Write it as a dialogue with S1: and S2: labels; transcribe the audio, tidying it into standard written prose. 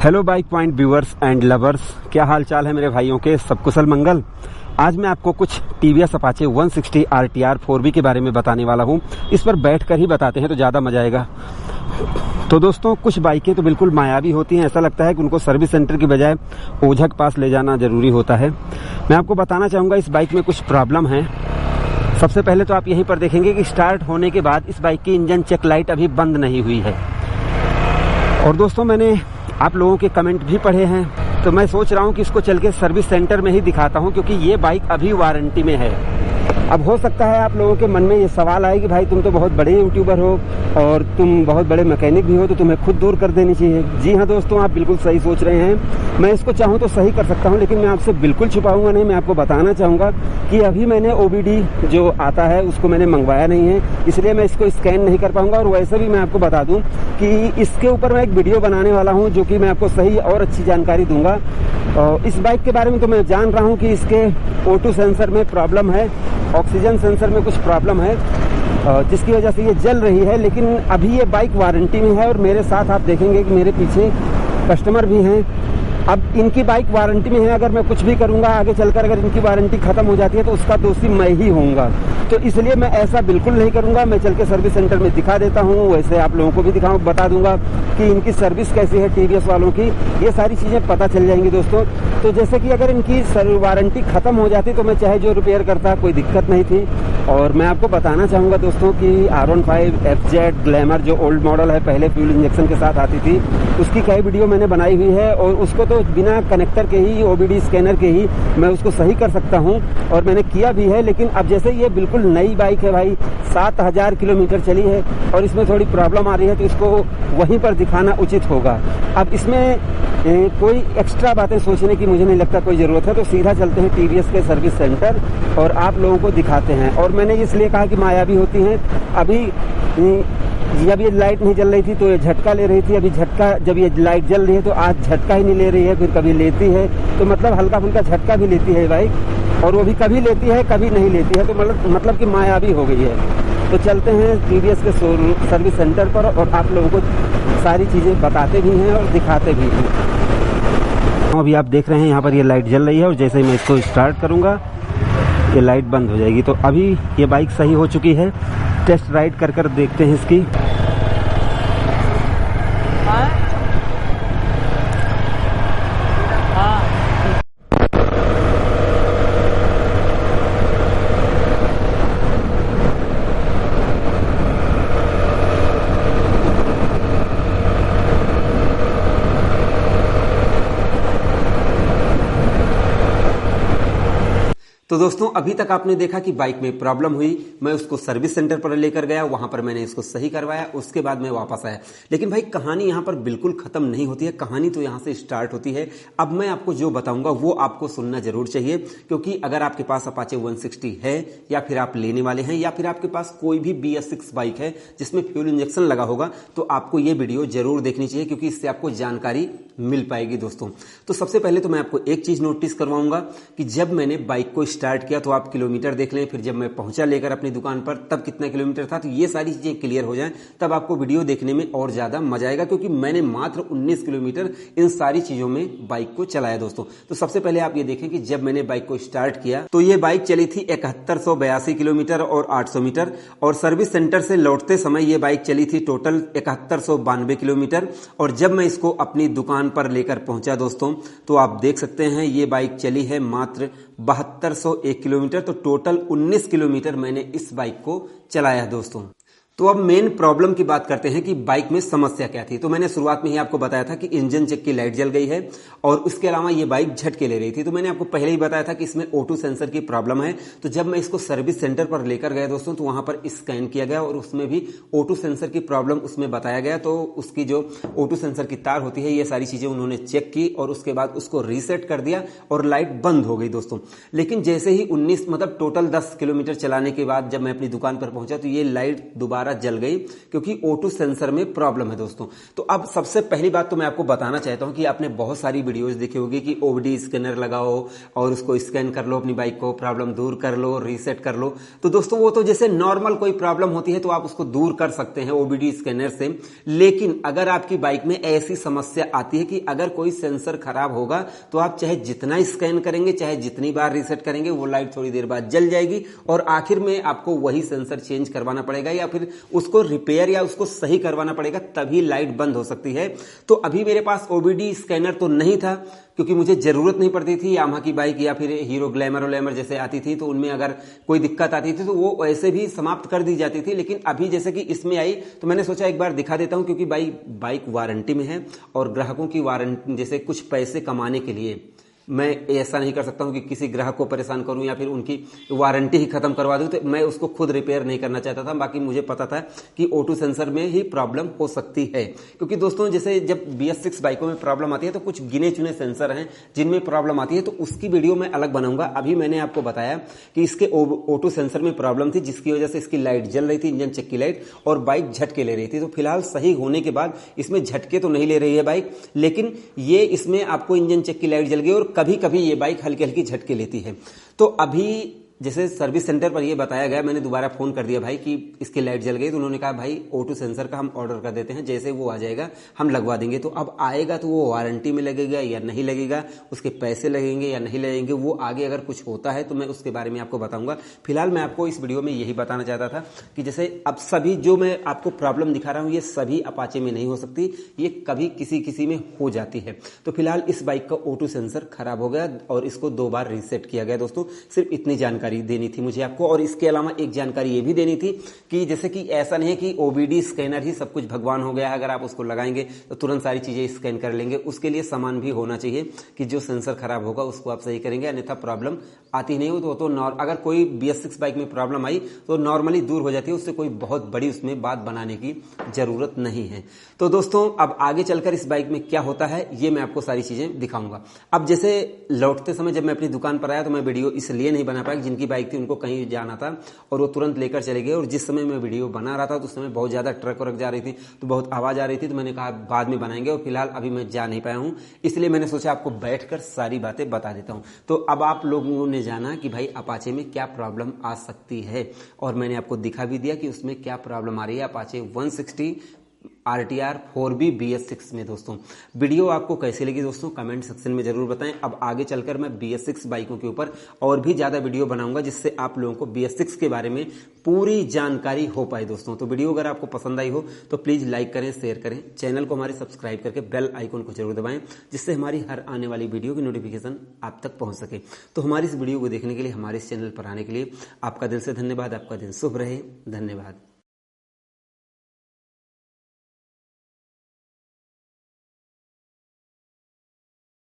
S1: Hello bike point viewers and lovers, क्या हाल चाल है मेरे भाइयों के, सब कुशल मंगल। आज मैं आपको कुछ टीवीएस अपाचे 160 आरटीआर 4V के बारे में बताने वाला हूं। इस पर बैठकर ही बताते हैं तो ज़्यादा मजा आएगा। तो दोस्तों, कुछ बाइकें तो बिल्कुल मायावी होती हैं। ऐसा लगता है कि उनको सर्विस सेंटर की बजाय ओझा के पास ले जाना जरूरी होता है। मैं आपको बताना चाहूँगा इस बाइक में कुछ प्रॉब्लम है। सबसे पहले तो आप यहीं पर देखेंगे कि स्टार्ट होने के बाद इस बाइक की इंजन चेक लाइट अभी बंद नहीं हुई है। और दोस्तों, मैंने आप लोगों के कमेंट भी पढ़े हैं, तो मैं सोच रहा हूं कि इसको चल के सर्विस सेंटर में ही दिखाता हूं, क्योंकि ये बाइक अभी वारंटी में है। अब हो सकता है आप लोगों के मन में ये सवाल आए कि भाई तुम तो बहुत बड़े यूट्यूबर हो और तुम बहुत बड़े मैकेनिक भी हो, तो तुम्हें खुद दूर कर देनी चाहिए। जी हाँ दोस्तों, आप बिल्कुल सही सोच रहे हैं। मैं इसको चाहूँ तो सही कर सकता हूँ, लेकिन मैं आपसे बिल्कुल छुपाऊंगा नहीं। मैं आपको बताना चाहूँगा कि अभी मैंने OBD जो आता है उसको मैंने मंगवाया नहीं है, इसलिए मैं इसको स्कैन नहीं कर पाऊंगा। और वैसे भी मैं आपको बता दूं कि इसके ऊपर मैं एक वीडियो बनाने वाला हूं, जो कि मैं आपको सही और अच्छी जानकारी दूंगा। इस बाइक के बारे में तो मैं जान रहा हूं कि इसके O2 सेंसर में प्रॉब्लम है, ऑक्सीजन सेंसर में कुछ प्रॉब्लम है, जिसकी वजह से ये जल रही है। लेकिन अभी ये बाइक वारंटी में है और मेरे साथ आप देखेंगे कि मेरे पीछे कस्टमर भी हैं। अब इनकी बाइक वारंटी में है, अगर मैं कुछ भी करूंगा आगे चलकर, अगर इनकी वारंटी खत्म हो जाती है तो उसका दोषी मैं ही होऊंगा। तो इसलिए मैं ऐसा बिल्कुल नहीं करूंगा। मैं चल के सर्विस सेंटर में दिखा देता हूं, वैसे आप लोगों को भी बता दूंगा कि इनकी सर्विस कैसी है टीवीएस वालों की। ये सारी चीजें पता चल जाएंगी दोस्तों। तो जैसे कि अगर इनकी वारंटी खत्म हो जाती तो मैं चाहे जो रिपेयर करता, कोई दिक्कत नहीं थी। और मैं आपको बताना चाहूंगा दोस्तों कि R15 FZ ग्लैमर जो ओल्ड मॉडल है, पहले फ्यूल इंजेक्शन के साथ आती थी, उसकी कई वीडियो मैंने बनाई हुई है। और उसको तो बिना कनेक्टर के ही, OBD स्कैनर के ही मैं उसको सही कर सकता हूं, और मैंने किया भी है। लेकिन अब जैसे ये बिल्कुल नई बाइक है भाई, 7000 किलोमीटर चली है और इसमें थोड़ी प्रॉब्लम आ रही है, तो इसको वहीं पर दिखाना उचित होगा। अब इसमें कोई एक्स्ट्रा बातें सोचने की मुझे नहीं लगता कोई जरूरत है। तो सीधा चलते हैं टीवीएस के सर्विस सेंटर और आप लोगों को दिखाते हैं। और मैंने इसलिए कहा कि मायावी होती हैं। अभी जब ये लाइट नहीं जल रही थी तो ये झटका ले रही थी, अभी झटका, जब ये लाइट जल रही है तो आज झटका ही नहीं ले रही है, फिर कभी लेती है। तो मतलब हल्का फुल्का झटका भी लेती है बाइक, और वो भी कभी लेती है कभी नहीं लेती है। तो मतलब कि मायावी हो गई है। तो चलते हैं टीवीएस के सर्विस सेंटर पर और आप लोगों को सारी चीजें बताते भी हैं और दिखाते भी हैं। अभी आप देख रहे हैं यहाँ पर ये लाइट जल रही है, और जैसे ही मैं इसको स्टार्ट करूंगा ये लाइट बंद हो जाएगी। तो अभी ये बाइक सही हो चुकी है। टेस्ट राइड कर देखते हैं इसकी। तो दोस्तों, अभी तक आपने देखा कि बाइक में प्रॉब्लम हुई, मैं उसको सर्विस सेंटर पर लेकर गया, वहां पर मैंने इसको सही करवाया, उसके बाद मैं वापस आया। लेकिन भाई कहानी यहां पर बिल्कुल खत्म नहीं होती है, कहानी तो यहां से स्टार्ट होती है। अब मैं आपको जो बताऊंगा वो आपको सुनना जरूर चाहिए, क्योंकि अगर आपके पास अपाचे 160 है, या फिर आप लेने वाले हैं, या फिर आपके पास कोई भी BS6 बाइक है जिसमें फ्यूल इंजेक्शन लगा होगा, तो आपको ये वीडियो जरूर देखनी चाहिए, क्योंकि इससे आपको जानकारी मिल पाएगी दोस्तों। तो सबसे पहले तो मैं आपको एक चीज नोटिस करवाऊंगा कि जब मैंने बाइक को स्टार्ट किया तो आप किलोमीटर देख लें, फिर जब मैं पहुंचा लेकर अपनी दुकान पर तब कितना किलोमीटर था, तो ये सारी चीजें क्लियर हो जाएं, तब आपको वीडियो देखने में और ज्यादा मजा आएगा, क्योंकि मैंने मात्र 19 किलोमीटर इन सारी चीजों में बाइक को चलाया दोस्तों। तो सबसे पहले आप ये देखें कि जब मैंने बाइक को स्टार्ट किया तो ये बाइक चली थी 7182 किलोमीटर और 800 मीटर, और सर्विस सेंटर से लौटते समय ये बाइक चली थी टोटल 7192 किलोमीटर। और जब मैं इसको अपनी दुकान पर लेकर पहुंचा दोस्तों, तो आप देख सकते हैं ये बाइक चली है मात्र 7201 किलोमीटर। तो टोटल 19 किलोमीटर मैंने इस बाइक को चलाया दोस्तों। तो अब मेन प्रॉब्लम की बात करते हैं कि बाइक में समस्या क्या थी। तो मैंने शुरुआत में ही आपको बताया था कि इंजन चेक की लाइट जल गई है, और उसके अलावा ये बाइक झटके ले रही थी। तो मैंने आपको पहले ही बताया था कि इसमें O2 सेंसर की प्रॉब्लम है। तो जब मैं इसको सर्विस सेंटर पर लेकर गया दोस्तों, तो वहां पर स्कैन किया गया और उसमें भी O2 सेंसर की प्रॉब्लम उसमें बताया गया। तो उसकी जो O2 सेंसर की तार होती है, ये सारी चीजें उन्होंने चेक की और उसके बाद उसको रीसेट कर दिया और लाइट बंद हो गई दोस्तों। लेकिन जैसे ही 19 मतलब टोटल 10 किलोमीटर चलाने के बाद जब मैं अपनी दुकान पर पहुंचा, तो ये लाइट दोबारा दोबारा जल गई क्योंकि O2 सेंसर में प्रॉब्लम है दोस्तों। तो अब सबसे पहली बात तो मैं आपको बताना चाहता हूं कि आपने बहुत सारी वीडियोस देखी होगी कि OBD स्कैनर लगाओ और उसको स्कैन कर लो अपनी बाइक को, प्रॉब्लम दूर कर लो, रीसेट कर लो। तो दोस्तों वो तो जैसे नॉर्मल कोई प्रॉब्लम होती है तो आप उसको दूर कर सकते हैं OBD स्कैनर से, लेकिन अगर आपकी बाइक में ऐसी समस्या आती है कि अगर कोई सेंसर खराब होगा तो आप चाहे जितना स्कैन करेंगे, चाहे जितनी बार रीसेट करेंगे, वो लाइट थोड़ी देर बाद जल जाएगी और आखिर में आपको वही सेंसर चेंज करवाना पड़ेगा या फिर उसको रिपेयर या उसको सही करवाना पड़ेगा, तभी लाइट बंद हो सकती है। तो अभी मेरे पास OBD स्कैनर तो नहीं था क्योंकि मुझे जरूरत नहीं पड़ती थी। यामाहा की बाइक या फिर हीरो ग्लैमर जैसे आती थी तो उनमें अगर कोई दिक्कत आती थी तो वो ऐसे भी समाप्त कर दी जाती थी, लेकिन अभी जैसे कि इसमें आई तो मैंने सोचा एक बार दिखा देता हूं क्योंकि बाइक वारंटी में है और ग्राहकों की वारंटी जैसे कुछ पैसे कमाने के लिए मैं ऐसा नहीं कर सकता हूं कि किसी ग्राहक को परेशान करूं या फिर उनकी वारंटी ही खत्म करवा दूं। तो मैं उसको खुद रिपेयर नहीं करना चाहता था, बाकी मुझे पता था कि O2 सेंसर में ही प्रॉब्लम हो सकती है। क्योंकि दोस्तों जैसे जब BS6 बाइकों में प्रॉब्लम आती है तो कुछ गिने चुने सेंसर हैं जिनमें प्रॉब्लम आती है, तो उसकी वीडियो मैं अलग बनाऊंगा। अभी मैंने आपको बताया कि इसके O2 सेंसर में प्रॉब्लम थी जिसकी वजह से इसकी लाइट जल रही थी, इंजन चेक की लाइट, और बाइक झटके ले रही थी। तो फिलहाल सही होने के बाद इसमें झटके तो नहीं ले रही है बाइक, लेकिन ये इसमें आपको इंजन चेक की लाइट जल गई और कभी कभी ये बाइक हल्की हल्की झटके लेती है। तो अभी जैसे सर्विस सेंटर पर ये बताया गया, मैंने दोबारा फोन कर दिया भाई कि इसकी लाइट जल गई, तो उन्होंने कहा भाई O2 सेंसर का हम ऑर्डर कर देते हैं, जैसे वो आ जाएगा हम लगवा देंगे। तो अब आएगा तो वो वारंटी में लगेगा या नहीं लगेगा, उसके पैसे लगेंगे या नहीं लगेंगे, वो आगे अगर कुछ होता है तो मैं उसके बारे में आपको बताऊंगा। फिलहाल मैं आपको इस वीडियो में यही बताना चाहता था कि जैसे अब सभी जो मैं आपको प्रॉब्लम दिखा रहा हूं ये सभी अपाचे में नहीं हो सकती, ये कभी किसी किसी में हो जाती है। तो फिलहाल इस बाइक का O2 सेंसर खराब हो गया और इसको 2 बार रीसेट किया गया। दोस्तों सिर्फ इतनी जानकारी देनी थी मुझे आपको, और इसके अलावा एक जानकारी ये भी देनी थी कि जैसे कि ऐसा नहीं है कि OBD स्कैनर ही सब कुछ भगवान हो गया है, अगर आप उसको लगाएंगे तो तुरंत सारी चीजें स्कैन कर लेंगे। उसके लिए सामान भी होना चाहिए कि जो सेंसर खराब होगा उसको आप सही करेंगे, अन्यथा प्रॉब्लम आती नहीं हो तो अगर कोई BS6 बाइक में प्रॉब्लम आई तो नॉर्मली दूर हो जाती है, उससे कोई बहुत बड़ी उसमें बात बनाने की जरूरत नहीं है। तो दोस्तों अब आगे चलकर इस बाइक में क्या होता है ये मैं आपको सारी चीजें दिखाऊंगा। अब जैसे लौटते समय जब मैं अपनी दुकान पर आया तो मैं वीडियो इसलिए नहीं बना पाया, जिनकी बाइक थी उनको कहीं जाना था और वो तुरंत लेकर चले गए, और जिस समय मैं वीडियो बना रहा था तो उस समय बहुत ज्यादा ट्रक वर्क जा रही थी तो बहुत आवाज आ रही थी, तो मैंने कहा बाद में बनाएंगे, और फिलहाल अभी मैं जा नहीं पाया हूं, इसलिए मैंने सोचा आपको बैठकर सारी बातें बता देता हूं। तो अब आप लोगों ने जाना कि भाई अपाचे में क्या प्रॉब्लम आ सकती है, और मैंने आपको दिखा भी दिया कि उसमें क्या प्रॉब्लम आ रही है अपाचे 160 RTR 4B BS6 में। दोस्तों वीडियो आपको कैसे लगी दोस्तों कमेंट सेक्शन में जरूर बताएं। अब आगे चलकर मैं BS6 बाइकों के ऊपर और भी ज्यादा वीडियो बनाऊंगा जिससे आप लोगों को BS6 के बारे में पूरी जानकारी हो पाए। दोस्तों तो वीडियो अगर आपको पसंद आई हो तो प्लीज लाइक करें, शेयर करें, चैनल को हमारे सब्सक्राइब करके बेल आइकन को जरूर दबाएं जिससे हमारी हर आने वाली वीडियो की नोटिफिकेशन आप तक पहुंच सके। तो हमारी इस वीडियो को देखने के लिए, हमारे इस चैनल पर आने के लिए आपका दिल से धन्यवाद। आपका दिन शुभ रहे। धन्यवाद।